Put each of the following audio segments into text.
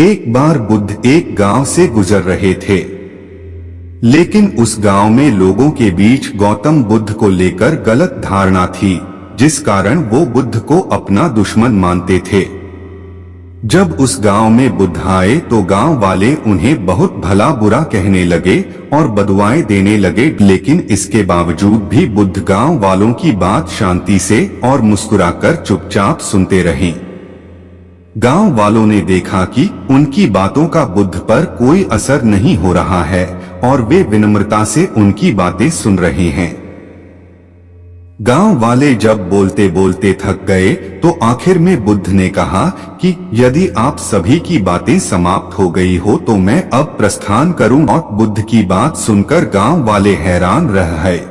एक बार बुद्ध एक गांव से गुजर रहे थे, लेकिन उस गांव में लोगों के बीच गौतम बुद्ध को लेकर गलत धारणा थी, जिस कारण वो बुद्ध को अपना दुश्मन मानते थे। जब उस गांव में बुद्ध आए तो गांव वाले उन्हें बहुत भला बुरा कहने लगे और बदुआएं देने लगे, लेकिन इसके बावजूद भी बुद्ध गांव वालों की बात शांति से और मुस्कुराकर चुपचाप सुनते रहे। गांव वालों ने देखा कि उनकी बातों का बुद्ध पर कोई असर नहीं हो रहा है और वे विनम्रता से उनकी बातें सुन रहे हैं। गांव वाले जब बोलते बोलते थक गए तो आखिर में बुद्ध ने कहा कि यदि आप सभी की बातें समाप्त हो गई हो तो मैं अब प्रस्थान करूं। और बुद्ध की बात सुनकर गांव वाले हैरान रह गए।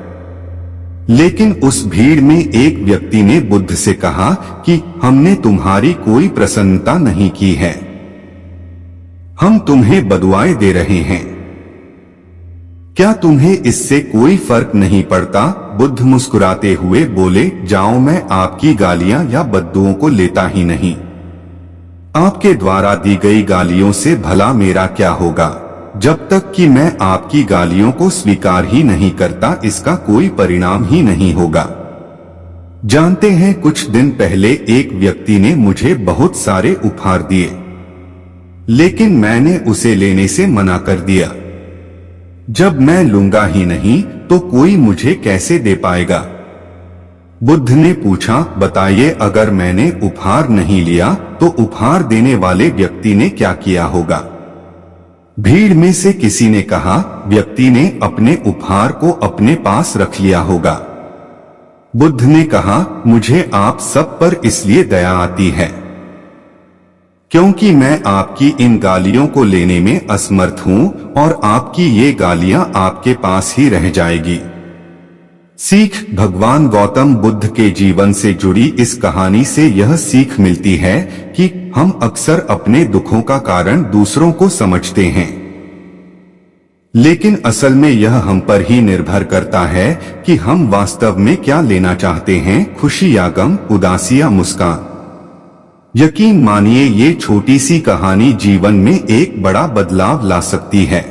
लेकिन उस भीड़ में एक व्यक्ति ने बुद्ध से कहा कि हमने तुम्हारी कोई प्रसन्नता नहीं की है, हम तुम्हें बदुआएं दे रहे हैं, क्या तुम्हें इससे कोई फर्क नहीं पड़ता? बुद्ध मुस्कुराते हुए बोले, जाओ, मैं आपकी गालियां या बद्दुओं को लेता ही नहीं। आपके द्वारा दी गई गालियों से भला मेरा क्या होगा? जब तक कि मैं आपकी गालियों को स्वीकार ही नहीं करता, इसका कोई परिणाम ही नहीं होगा। जानते हैं, कुछ दिन पहले एक व्यक्ति ने मुझे बहुत सारे उपहार दिए, लेकिन मैंने उसे लेने से मना कर दिया। जब मैं लूंगा ही नहीं तो कोई मुझे कैसे दे पाएगा? बुद्ध ने पूछा, बताइए, अगर मैंने उपहार नहीं लिया तो उपहार देने वाले व्यक्ति ने क्या किया होगा? भीड़ में से किसी ने कहा, व्यक्ति ने अपने उपहार को अपने पास रख लिया होगा। बुद्ध ने कहा, मुझे आप सब पर इसलिए दया आती है क्योंकि मैं आपकी इन गालियों को लेने में असमर्थ हूं और आपकी ये गालियां आपके पास ही रह जाएगी। सीख। भगवान गौतम बुद्ध के जीवन से जुड़ी इस कहानी से यह सीख मिलती है कि हम अक्सर अपने दुखों का कारण दूसरों को समझते हैं, लेकिन असल में यह हम पर ही निर्भर करता है कि हम वास्तव में क्या लेना चाहते हैं, खुशी या गम, उदासी या मुस्कान। यकीन मानिए, ये छोटी सी कहानी जीवन में एक बड़ा बदलाव ला सकती है।